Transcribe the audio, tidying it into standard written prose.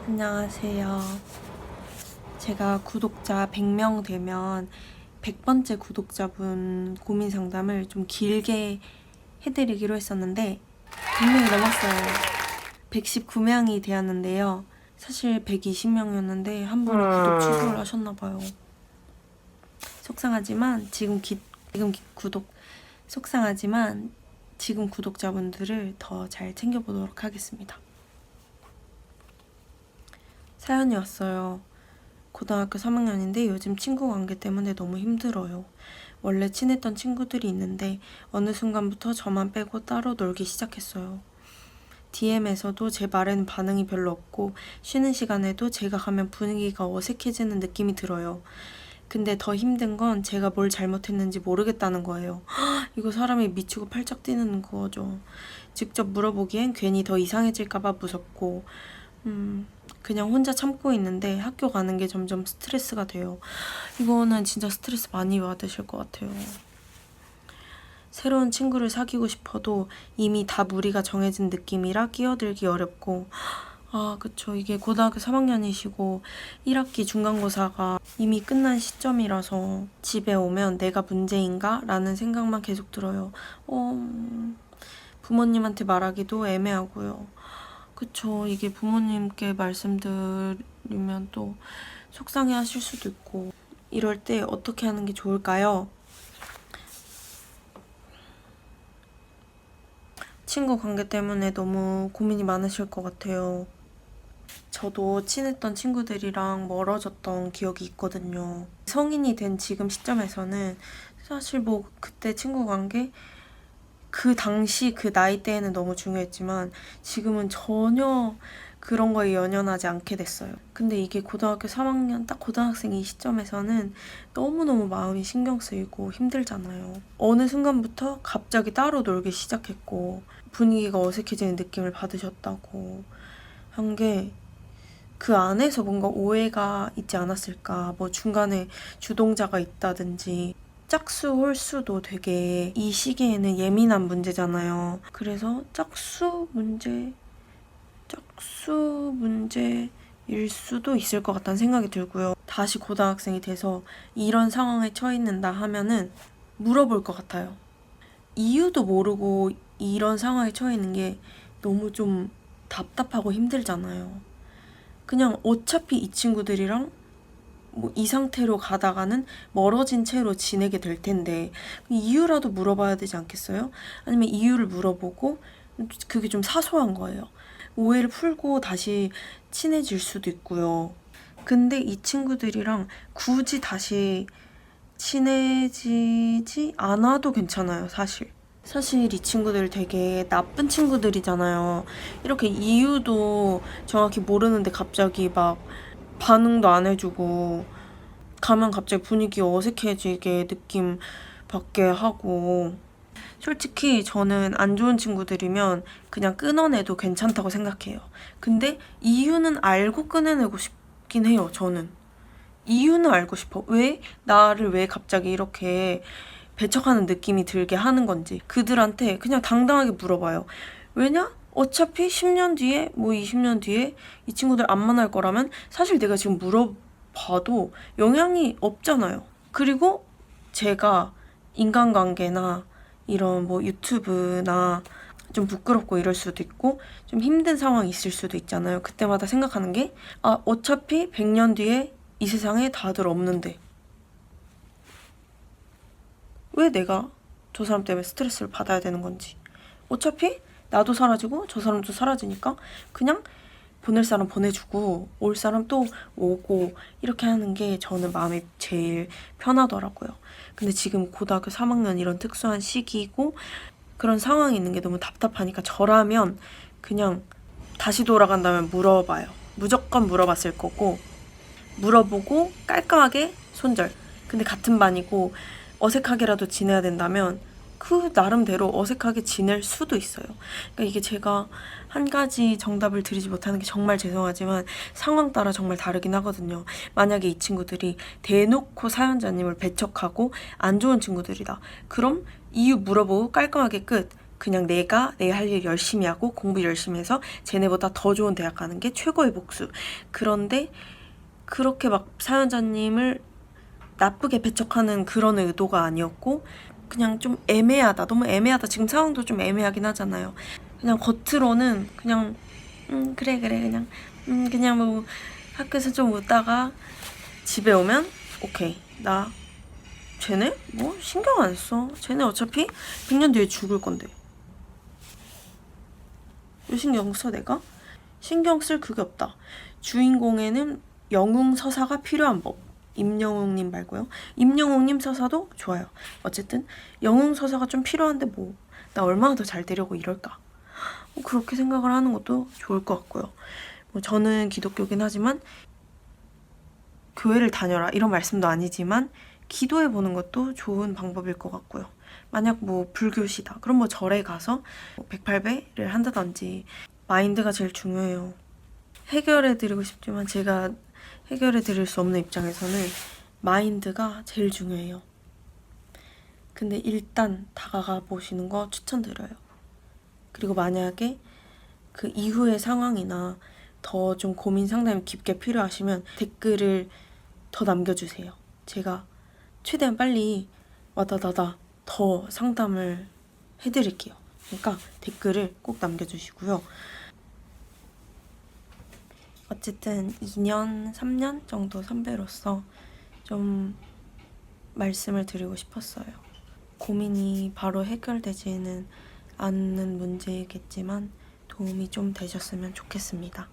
안녕하세요. 제가 구독자 100명 되면 100번째 구독자분 고민 상담을 좀 길게 해드리기로 했었는데 100명이 넘었어요. 119명이 되었는데요. 사실 120명이었는데 한 분이 구독 취소를 하셨나봐요. 속상하지만 지금 구독자분들을 더 잘 챙겨보도록 하겠습니다. 사연이 왔어요. 고등학교 3학년인데 요즘 친구 관계 때문에 너무 힘들어요. 원래 친했던 친구들이 있는데 어느 순간부터 저만 빼고 따로 놀기 시작했어요. DM에서도 제 말에는 반응이 별로 없고 쉬는 시간에도 제가 가면 분위기가 어색해지는 느낌이 들어요. 근데 더 힘든 건 제가 뭘 잘못했는지 모르겠다는 거예요. 이거 사람이 미치고 팔짝 뛰는 거죠. 직접 물어보기엔 괜히 더 이상해질까봐 무섭고 그냥 혼자 참고 있는데 학교 가는 게 점점 스트레스가 돼요. 이거는 진짜 스트레스 많이 받으실 것 같아요. 새로운 친구를 사귀고 싶어도 이미 다 무리가 정해진 느낌이라 끼어들기 어렵고 그쵸. 이게 고등학교 3학년이시고 1학기 중간고사가 이미 끝난 시점이라서 집에 오면 내가 문제인가? 라는 생각만 계속 들어요. 부모님한테 말하기도 애매하고요. 그쵸. 이게 부모님께 말씀드리면 또 속상해 하실 수도 있고 이럴 때 어떻게 하는 게 좋을까요? 친구 관계 때문에 너무 고민이 많으실 것 같아요. 저도 친했던 친구들이랑 멀어졌던 기억이 있거든요. 성인이 된 지금 시점에서는 사실 그때 친구 관계 그 당시 그 나이대에는 너무 중요했지만 지금은 전혀 그런 거에 연연하지 않게 됐어요. 근데 이게 고등학교 3학년 딱 고등학생 이 시점에서는 너무너무 마음이 신경 쓰이고 힘들잖아요. 어느 순간부터 갑자기 따로 놀기 시작했고 분위기가 어색해지는 느낌을 받으셨다고 한 게 그 안에서 뭔가 오해가 있지 않았을까. 중간에 주동자가 있다든지 짝수, 홀수도 되게 이 시기에는 예민한 문제잖아요. 그래서 짝수 문제일 수도 있을 것 같다는 생각이 들고요. 다시 고등학생이 돼서 이런 상황에 처했는다 하면은 물어볼 것 같아요. 이유도 모르고 이런 상황에 처해있는 게 너무 좀 답답하고 힘들잖아요. 그냥 어차피 이 친구들이랑 이 상태로 가다가는 멀어진 채로 지내게 될 텐데 이유라도 물어봐야 되지 않겠어요? 아니면 이유를 물어보고 그게 좀 사소한 거예요. 오해를 풀고 다시 친해질 수도 있고요. 근데 이 친구들이랑 굳이 다시 친해지지 않아도 괜찮아요, 사실. 사실 이 친구들 되게 나쁜 친구들이잖아요. 이렇게 이유도 정확히 모르는데 갑자기 막 반응도 안 해주고 가면 갑자기 분위기 어색해지게 느낌 받게 하고 솔직히 저는 안 좋은 친구들이면 그냥 끊어내도 괜찮다고 생각해요. 근데 이유는 알고 끊어내고 싶긴 해요, 저는. 이유는 알고 싶어. 나를 왜 갑자기 이렇게 배척하는 느낌이 들게 하는 건지 그들한테 그냥 당당하게 물어봐요. 왜냐? 어차피 10년 뒤에 20년 뒤에 이 친구들 안 만날 거라면 사실 내가 지금 물어봐도 영향이 없잖아요. 그리고 제가 인간관계나 이런 유튜브나 좀 부끄럽고 이럴 수도 있고 좀 힘든 상황이 있을 수도 있잖아요. 그때마다 생각하는 게 어차피 100년 뒤에 이 세상에 다들 없는데 왜 내가 저 사람 때문에 스트레스를 받아야 되는 건지. 어차피 나도 사라지고 저 사람도 사라지니까 그냥 보낼 사람 보내주고 올 사람 또 오고 이렇게 하는 게 저는 마음이 제일 편하더라고요. 근데 지금 고등학교 3학년 이런 특수한 시기고 그런 상황이 있는 게 너무 답답하니까 저라면 그냥 다시 돌아간다면 물어봐요. 무조건 물어봤을 거고 물어보고 깔끔하게 손절. 근데 같은 반이고 어색하게라도 지내야 된다면 그 나름대로 어색하게 지낼 수도 있어요. 그러니까 이게 제가 한 가지 정답을 드리지 못하는 게 정말 죄송하지만 상황 따라 정말 다르긴 하거든요. 만약에 이 친구들이 대놓고 사연자님을 배척하고 안 좋은 친구들이다. 그럼 이유 물어보고 깔끔하게 끝. 그냥 내가 내 할 일 열심히 하고 공부 열심히 해서 쟤네보다 더 좋은 대학 가는 게 최고의 복수. 그런데 그렇게 막 사연자님을 나쁘게 배척하는 그런 의도가 아니었고 그냥 좀 애매하다. 너무 애매하다. 지금 상황도 좀 애매하긴 하잖아요. 그냥 겉으로는 그냥 그래 그냥 뭐 학교에서 좀 웃다가 집에 오면 오케이 나 쟤네 뭐 신경 안 써. 쟤네 어차피 100년 뒤에 죽을 건데 왜 신경 써 내가? 신경 쓸 그게 없다. 주인공에는 영웅 서사가 필요한 법. 임영웅님 말고요. 임영웅님 서사도 좋아요. 어쨌든 영웅 서사가 좀 필요한데 뭐 나 얼마나 더 잘 되려고 이럴까. 뭐 그렇게 생각을 하는 것도 좋을 것 같고요. 뭐 저는 기독교긴 하지만 교회를 다녀라 이런 말씀도 아니지만 기도해보는 것도 좋은 방법일 것 같고요. 만약 뭐 불교시다. 그럼 뭐 절에 가서 108배를 한다든지 마인드가 제일 중요해요. 해결해드리고 싶지만 제가 해결해드릴 수 없는 입장에서는 마인드가 제일 중요해요. 근데 일단 다가가 보시는 거 추천드려요. 그리고 만약에 그 이후의 상황이나 더 좀 고민 상담이 깊게 필요하시면 댓글을 더 남겨주세요. 제가 최대한 빨리 와다다다 더 상담을 해드릴게요. 그러니까 댓글을 꼭 남겨주시고요. 어쨌든 2년, 3년 정도 선배로서 좀 말씀을 드리고 싶었어요. 고민이 바로 해결되지는 않는 문제이겠지만 도움이 좀 되셨으면 좋겠습니다.